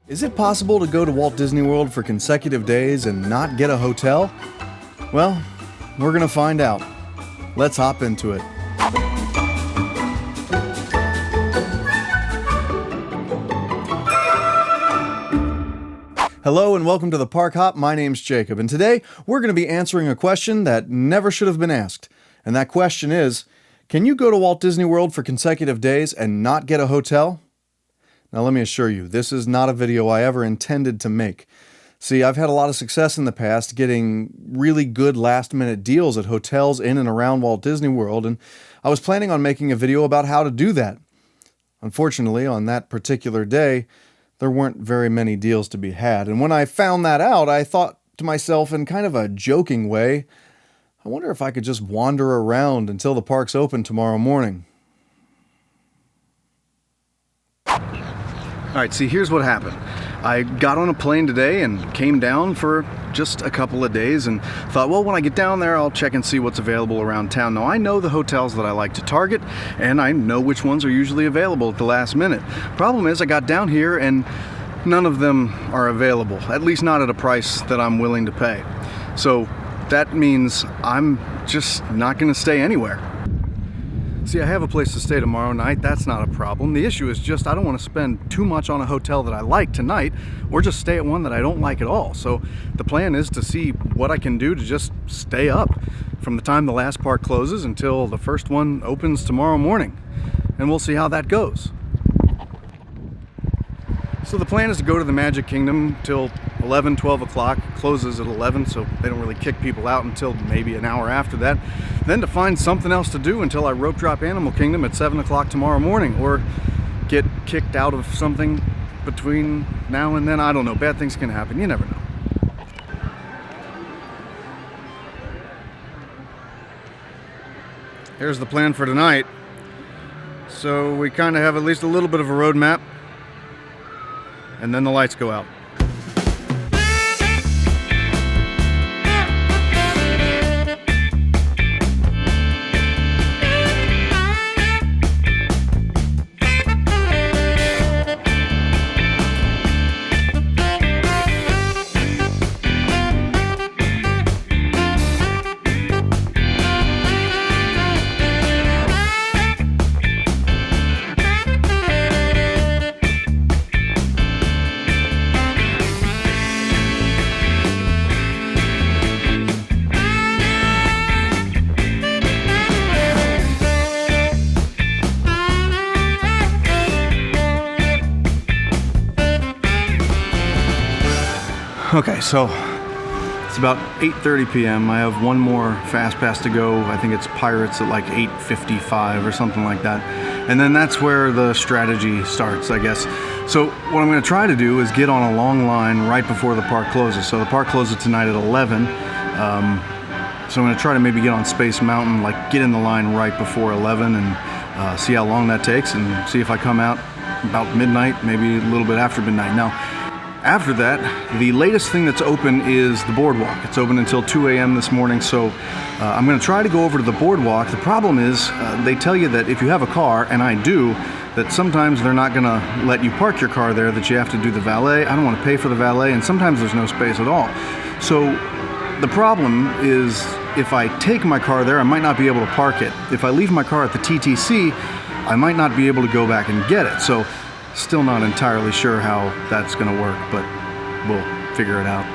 Is it possible to go to Walt Disney World for consecutive days and not get a hotel? Well, we're gonna find out. Let's hop into it. Hello and welcome to the Parkhop. My name's Jacob, and today we're going to be answering a question that never should have been asked. And that question is, can you go to Walt Disney World for consecutive days and not get a hotel? Now let me assure you, this is not a video I ever intended to make. See, I've had a lot of success in the past getting really good last-minute deals at hotels in and around Walt Disney World, and I was planning on making a video about how to do that. Unfortunately, on that particular day, there weren't very many deals to be had, and when I found that out, I thought to myself in kind of a joking way, I wonder if I could just wander around until the park's open tomorrow morning. Alright, see, here's what happened. I got on a plane today and came down for just a couple of days and thought, well, when I get down there, I'll check and see what's available around town. Now, I know the hotels that I like to target, and I know which ones are usually available at the last minute. Problem is, I got down here and none of them are available, at least not at a price that I'm willing to pay. So that means I'm just not going to stay anywhere. See, I have a place to stay tomorrow night. That's not a problem. The issue is just I don't want to spend too much on a hotel that I like tonight or just stay at one that I don't like at all. So the plan is to see what I can do to just stay up from the time the last park closes until the first one opens tomorrow morning. And we'll see how that goes. So the plan is to go to the Magic Kingdom till 11, 12 o'clock, closes at 11, so they don't really kick people out until maybe an hour after that. Then to find something else to do until I rope drop Animal Kingdom at 7 o'clock tomorrow morning, or get kicked out of something between now and then. I don't know, bad things can happen, you never know. Here's the plan for tonight. So we kind of have at least a little bit of a roadmap, and then the lights go out. Okay, so it's about 8:30 p.m. I have one more fast pass to go. I think it's Pirates at like 8:55 or something like that. And then that's where the strategy starts, I guess. So what I'm going to try to do is get on a long line right before the park closes. So the park closes tonight at 11. So I'm going to try to maybe get on Space Mountain, like get in the line right before 11 and see how long that takes and see if I come out about midnight, maybe a little bit after midnight. Now, after that, the latest thing that's open is the boardwalk. It's open until 2 a.m. this morning, so I'm going to try to go over to the boardwalk. The problem is they tell you that if you have a car, and I do, that sometimes they're not going to let you park your car there, that you have to do the valet. I don't want to pay for the valet, and sometimes there's no space at all. So the problem is if I take my car there, I might not be able to park it. If I leave my car at the TTC, I might not be able to go back and get it. So still not entirely sure how that's going to work, but we'll figure it out.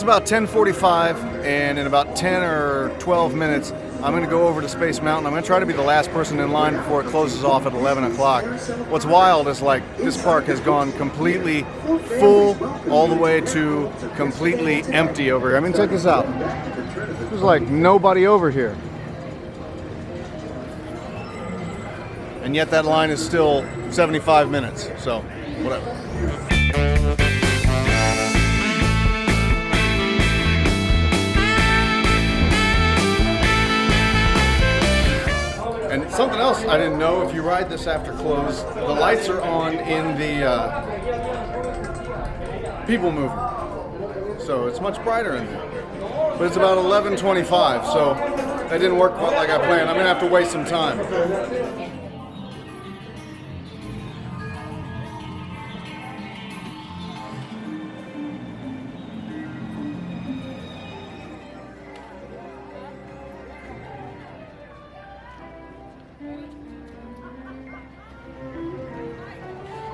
About 10:45, and in about 10 or 12 minutes I'm going to go over to Space Mountain. I'm going to try to be the last person in line before it closes off at 11 o'clock. What's wild is like this park has gone completely full all the way to completely empty over here. I mean, check this out. There's like nobody over here. And yet that line is still 75 minutes, so whatever. Something else I didn't know, if you ride this after close, the lights are on in the people mover. So it's much brighter in there. But it's about 11:25, so that didn't work quite like I planned. I'm gonna have to waste some time.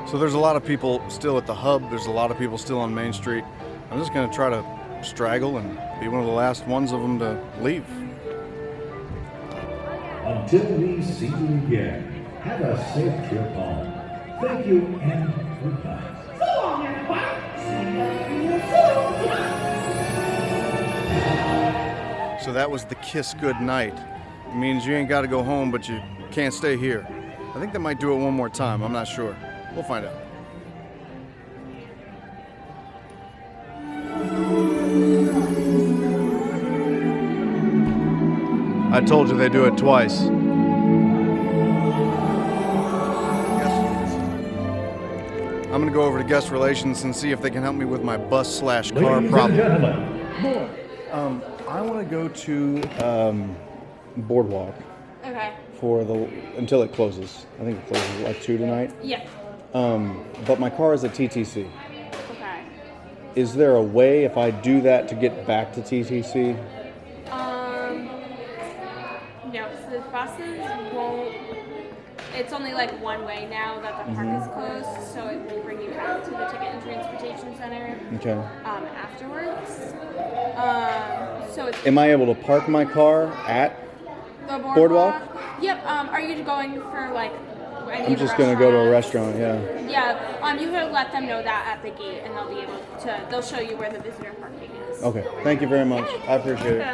So there's a lot of people still at the hub. There's a lot of people still on Main Street. I'm just gonna try to straggle and be one of the last ones of them to leave. Until we see you again, have a safe trip home. Thank you and goodbye. So long, everybody. So that was the kiss goodnight. It means you ain't got to go home, but you can't stay here. I think they might do it one more time. I'm not sure. We'll find out. I told you they do it twice. I'm gonna go over to guest relations and see if they can help me with my bus/car problem. I want to go to Boardwalk. Okay. Until it closes. I think it closes at like 2 tonight. Yeah. But my car is at TTC. Okay. Is there a way if I do that to get back to TTC? No, so the buses won't. It's only like one way now that the park is closed, so it will bring you back to the Ticket and Transportation Center. Okay. Afterwards. So it's. Am I able to park my car at The Boardwalk? Yep. Are you going for like? I'm just gonna go to a restaurant. Yeah. Yeah. You could let them know that at the gate, and they'll be able to. They'll show you where the visitor parking is. Okay. Thank you very much. I appreciate it.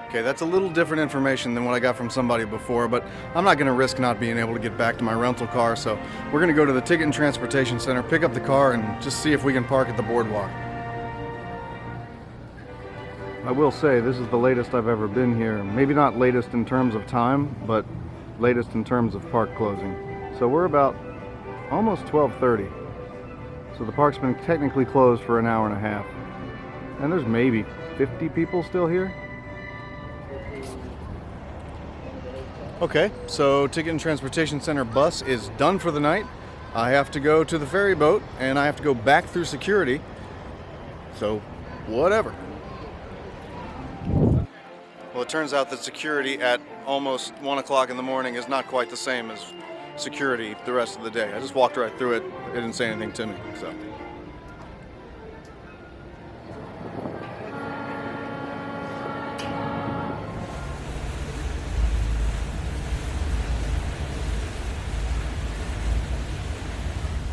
Okay, that's a little different information than what I got from somebody before, but I'm not going to risk not being able to get back to my rental car, so we're going to go to the Ticket and Transportation Center, pick up the car, and just see if we can park at the Boardwalk. I will say, this is the latest I've ever been here. Maybe not latest in terms of time, but latest in terms of park closing. So we're about almost 12:30. So the park's been technically closed for an hour and a half. And there's maybe 50 people still here. Okay, so Ticket and Transportation Center bus is done for the night. I have to go to the ferry boat and I have to go back through security. So, whatever. Well, it turns out that security at almost 1 o'clock in the morning is not quite the same as security the rest of the day. I just walked right through it. It didn't say anything to me, so.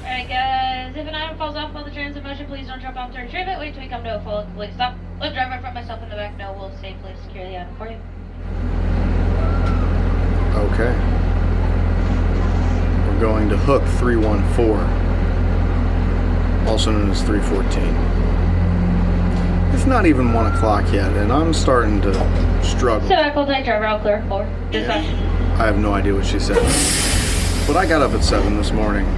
Alright guys, if an item falls off while the train's in motion, please don't jump off to retrieve it. Wait till we come to a full complete stop. Let the driver in front, myself in the back know we'll safely secure the item for you. Okay. We're going to hook 314, also known as 314. It's not even 1 o'clock yet, and I'm starting to struggle. So back, hold tight, driver, all clear for dispatch. I have no idea what she said. But I got up at 7 this morning.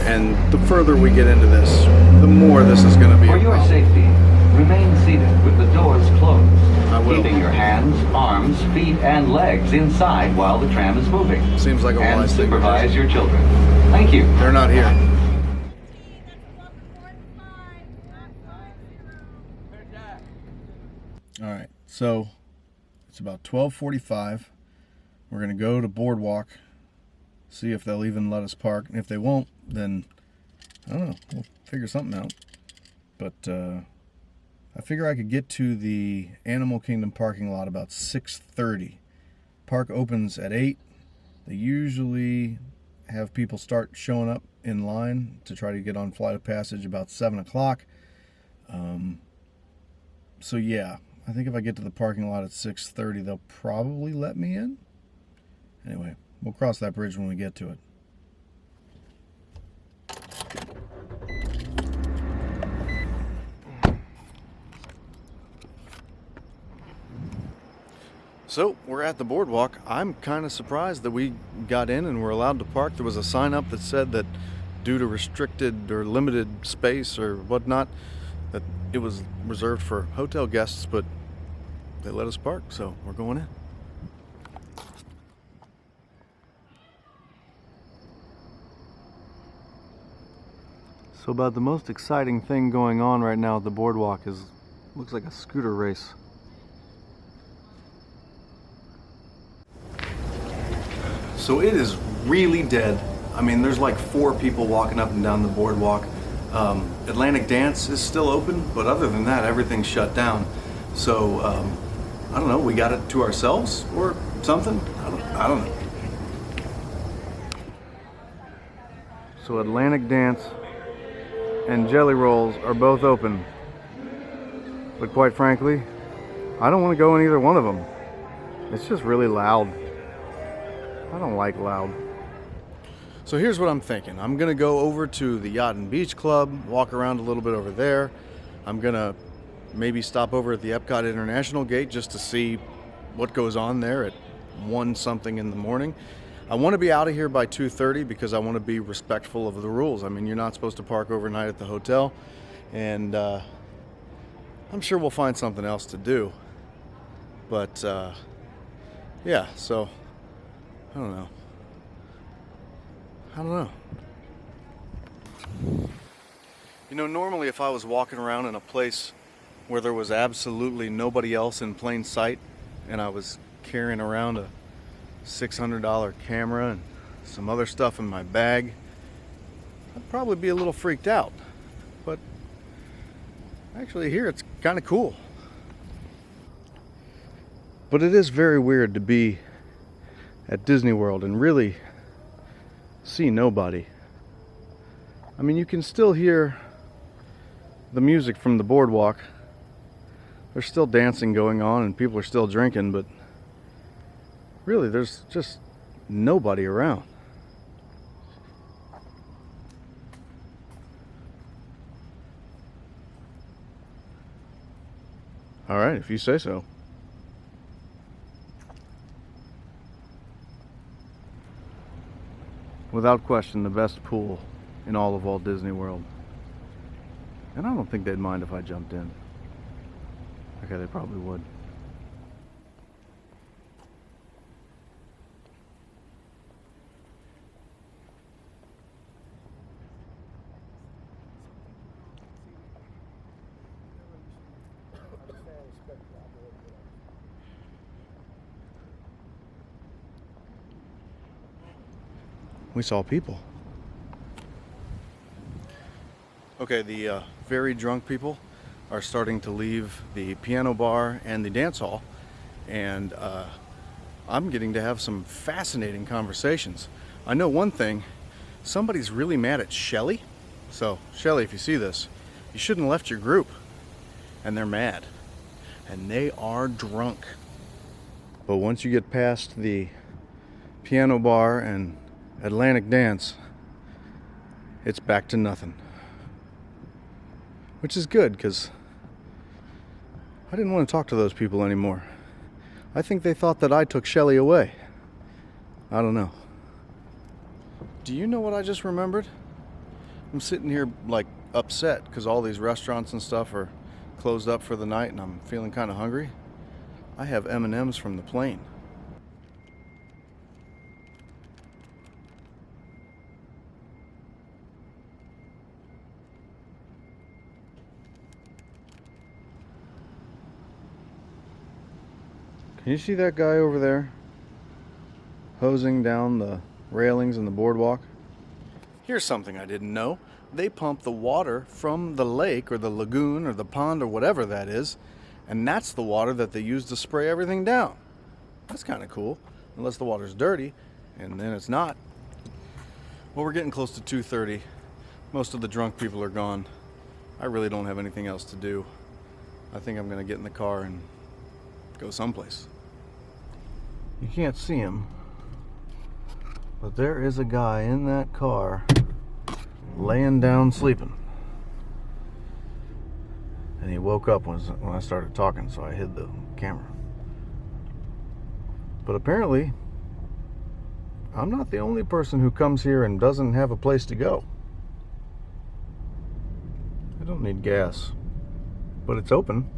And the further we get into this, the more this is going to be For a your problem. safety, remain seated with the doors closed. I will. Keeping your hands, arms, feet, and legs inside while the tram is moving. Seems like a And wise thing to do. supervise your children. Thank you. They're not here. All right, so it's about 12:45. We're going to go to Boardwalk, see if they'll even let us park. And if they won't, then I don't know. We'll figure something out. But I figure I could get to the Animal Kingdom parking lot about 6:30. Park opens at 8. They usually have people start showing up in line to try to get on Flight of Passage about 7 o'clock. So yeah, I think if I get to the parking lot at 6:30, they'll probably let me in. Anyway, we'll cross that bridge when we get to it. So we're at the boardwalk. I'm kind of surprised that we got in and were allowed to park. There was a sign up that said that due to restricted or limited space or whatnot, that it was reserved for hotel guests, but they let us park, so we're going in. So about the most exciting thing going on right now at the boardwalk is, looks like a scooter race. So it is really dead. I mean, there's like 4 people walking up and down the boardwalk. Atlantic Dance is still open, but other than that, everything's shut down. So, I don't know, we got it to ourselves or something? I don't know. So Atlantic Dance and Jelly Rolls are both open. But quite frankly, I don't want to go in either one of them. It's just really loud. I don't like loud. So here's what I'm thinking. I'm gonna go over to the Yacht and Beach Club, walk around a little bit over there. I'm gonna maybe stop over at the Epcot International Gate just to see what goes on there at 1 something in the morning. I want to be out of here by 2:30 because I want to be respectful of the rules. I mean, you're not supposed to park overnight at the hotel, and I'm sure we'll find something else to do. But yeah, so I don't know. You know, normally if I was walking around in a place where there was absolutely nobody else in plain sight and I was carrying around a $600 camera and some other stuff in my bag, I'd probably be a little freaked out. But actually here it's kind of cool. But it is very weird to be at Disney World and really see nobody. I mean, you can still hear the music from the boardwalk. There's still dancing going on and people are still drinking, but really there's just nobody around. All right, if you say so. Without question, the best pool in all of Walt Disney World. And I don't think they'd mind if I jumped in. Okay, they probably would. We saw people. Okay, the very drunk people are starting to leave the piano bar and the dance hall, and I'm getting to have some fascinating conversations. I know one thing, somebody's really mad at Shelly. So, Shelly, if you see this, you shouldn't have left your group. And they're mad. And they are drunk. But once you get past the piano bar and Atlantic Dance, it's back to nothing. Which is good, because I didn't want to talk to those people anymore. I think they thought that I took Shelly away. I don't know. Do you know what I just remembered? I'm sitting here like upset because all these restaurants and stuff are closed up for the night and I'm feeling kind of hungry. I have M&Ms from the plane. Can you see that guy over there hosing down the railings in the boardwalk? Here's something I didn't know. They pump the water from the lake or the lagoon or the pond or whatever that is, and that's the water that they use to spray everything down. That's kind of cool, unless the water's dirty, and then it's not. Well, we're getting close to 2:30. Most of the drunk people are gone. I really don't have anything else to do. I think I'm gonna get in the car and go someplace. You can't see him, but there is a guy in that car laying down sleeping. And he woke up when I started talking, so I hid the camera. But apparently, I'm not the only person who comes here and doesn't have a place to go. I don't need gas, but it's open.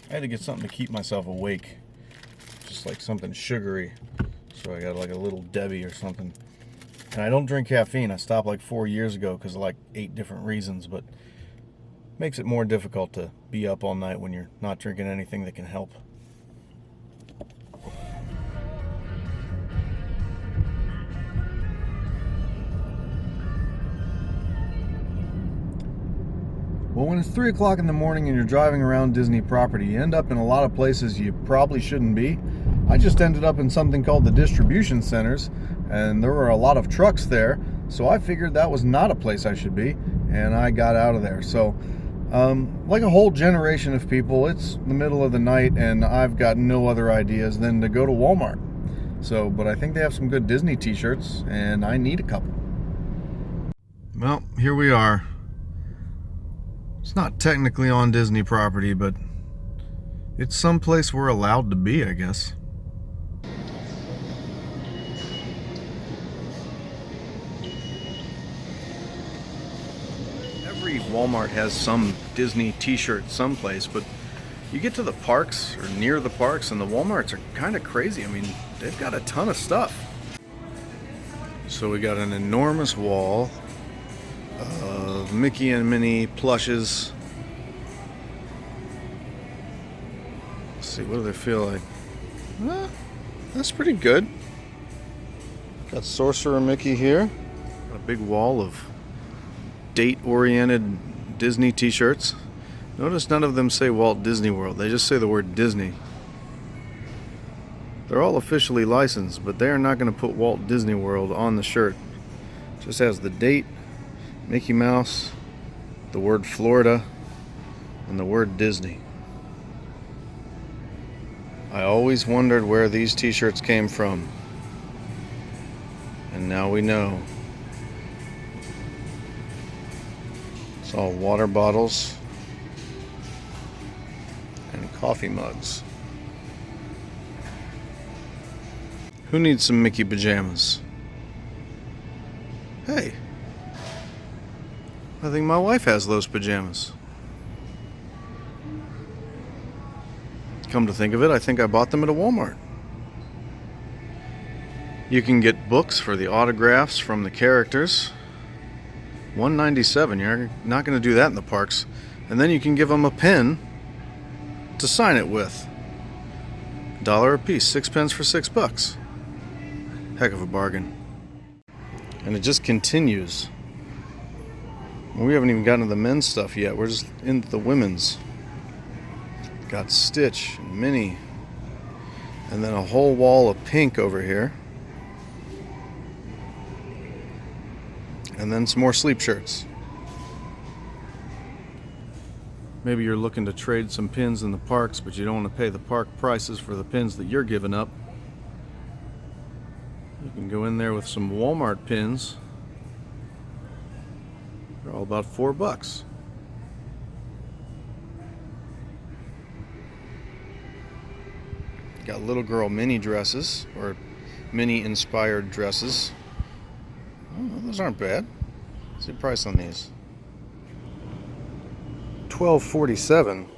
I had to get something to keep myself awake, just like something sugary. So I got like a little Debbie or something. And I don't drink caffeine. I stopped like 4 years ago because of like 8 different reasons, but makes it more difficult to be up all night when you're not drinking anything that can help. Well, when it's 3 o'clock in the morning and you're driving around Disney property, you end up in a lot of places you probably shouldn't be. I just ended up in something called the distribution centers, and there were a lot of trucks there, so I figured that was not a place I should be, and I got out of there. So, like a whole generation of people, it's the middle of the night, and I've got no other ideas than to go to Walmart. So, but I think they have some good Disney t-shirts, and I need a couple. Well, here we are. It's not technically on Disney property, but it's someplace we're allowed to be, I guess. Every Walmart has some Disney t-shirt someplace, but you get to the parks or near the parks and the Walmarts are kind of crazy. I mean, they've got a ton of stuff. So we got an enormous wall of Mickey and Minnie plushes. Let's see, what do they feel like? That's pretty good. Got Sorcerer Mickey here. Got a big wall of date-oriented Disney t-shirts. Notice none of them say Walt Disney World. They just say the word Disney. They're all officially licensed, but they are not going to put Walt Disney World on the shirt. It just has the date, Mickey Mouse, the word Florida, and the word Disney. I always wondered where these t-shirts came from, and now we know. It's all water bottles and coffee mugs. Who needs some Mickey pajamas? Hey, I think my wife has those pajamas. Come to think of it, I think I bought them at a Walmart. You can get books for the autographs from the characters. $1.97. You're not going to do that in the parks. And then you can give them a pen to sign it with. $1 a piece, 6 pence for $6. Heck of a bargain. And it just continues. We haven't even gotten to the men's stuff yet. We're just into the women's. Got Stitch and Minnie. And then a whole wall of pink over here. And then some more sleep shirts. Maybe you're looking to trade some pins in the parks, but you don't want to pay the park prices for the pins that you're giving up. You can go in there with some Walmart pins. They're all about $4. Got little girl mini dresses, or mini inspired dresses. Oh, those aren't bad. What's the price on these? $12.47.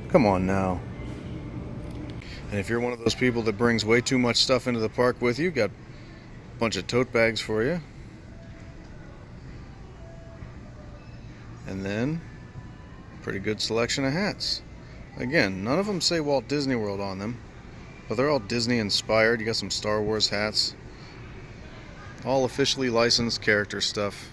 Come on now. And if you're one of those people that brings way too much stuff into the park with you, got a bunch of tote bags for you. And then, pretty good selection of hats. Again, none of them say Walt Disney World on them, but they're all Disney inspired. You got some Star Wars hats. All officially licensed character stuff.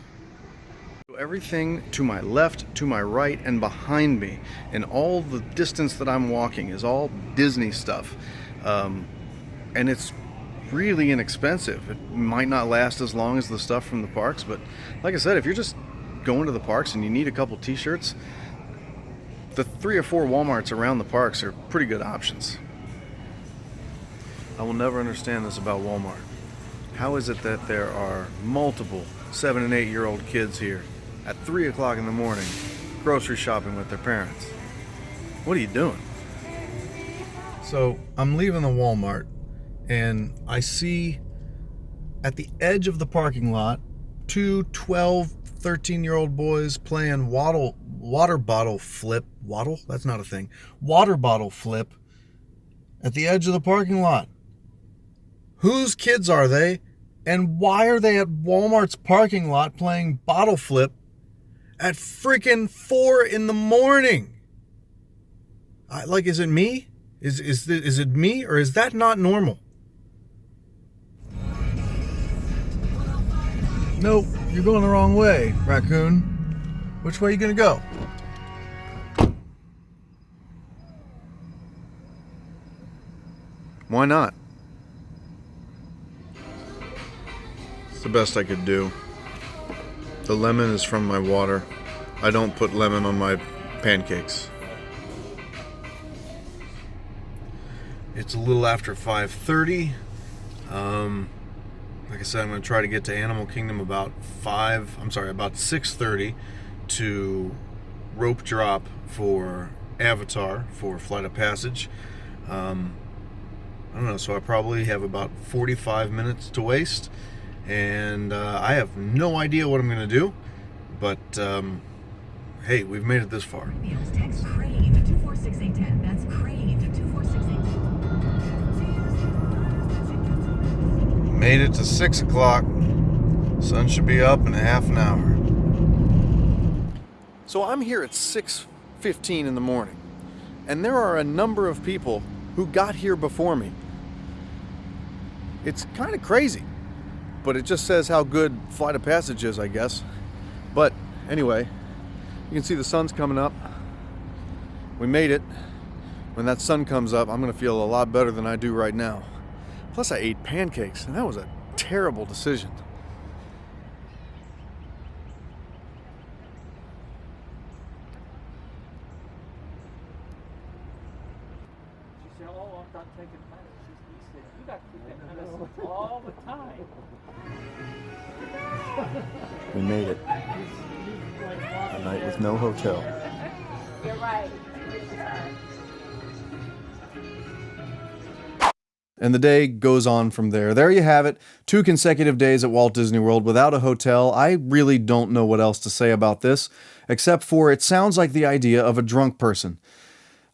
Everything to my left, to my right, and behind me, and all the distance that I'm walking is all Disney stuff. And it's really inexpensive. It might not last as long as the stuff from the parks, but like I said, if you're just going to the parks and you need a couple t-shirts, the 3 or 4 Walmarts around the parks are pretty good options. I will never understand this about Walmart. How is it that there are multiple 7 and 8-year-old kids here at 3 o'clock in the morning grocery shopping with their parents? What are you doing? So I'm leaving the Walmart and I see at the edge of the parking lot 2 12, 13-year-old boys playing water bottle flip. Waddle? That's not a thing. Water bottle flip at the edge of the parking lot. Whose kids are they? And why are they at Walmart's parking lot playing bottle flip at freaking 4 in the morning? Is it me? Is it me, or is that not normal? Nope, you're going the wrong way, raccoon. Which way are you gonna go? Why not? It's the best I could do. The lemon is from my water. I don't put lemon on my pancakes. It's a little after 5:30. Like I said, I'm going to try to get to Animal Kingdom about 6:30 to rope drop for Avatar for Flight of Passage. I don't know, so I probably have about 45 minutes to waste, and I have no idea what I'm going to do, but hey, we've made it this far. Text CRAVE 246810. That's CRAVE 246810. Made it to 6 o'clock. Sun should be up in a half an hour. So I'm here at 6:15 in the morning, and there are a number of people who got here before me. It's kind of crazy, but it just says how good Flight of Passage is, I guess. But anyway, you can see the sun's coming up. We made it. When that sun comes up, I'm gonna feel a lot better than I do right now. Plus I ate pancakes, and that was a terrible decision. She said, "Oh, I'm not taking medicine." He said, "You got to take that medicine all the time." We made it. A night with no hotel. You're right. And the day goes on from there. There you have it. 2 consecutive days at Walt Disney World without a hotel. I really don't know what else to say about this, except for it sounds like the idea of a drunk person.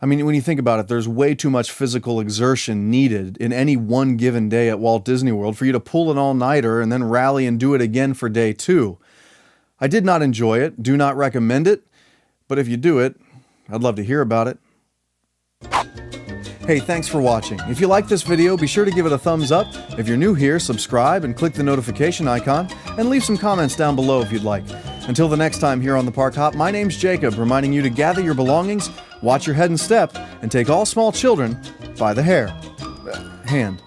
I mean, when you think about it, there's way too much physical exertion needed in any one given day at Walt Disney World for you to pull an all-nighter and then rally and do it again for day 2. I did not enjoy it, do not recommend it, but if you do it, I'd love to hear about it. Hey, thanks for watching. If you like this video, be sure to give it a thumbs up. If you're new here, subscribe and click the notification icon, and leave some comments down below if you'd like. Until the next time here on the Parkhop, my name's Jacob, reminding you to gather your belongings, watch your head and step, and take all small children by the hand.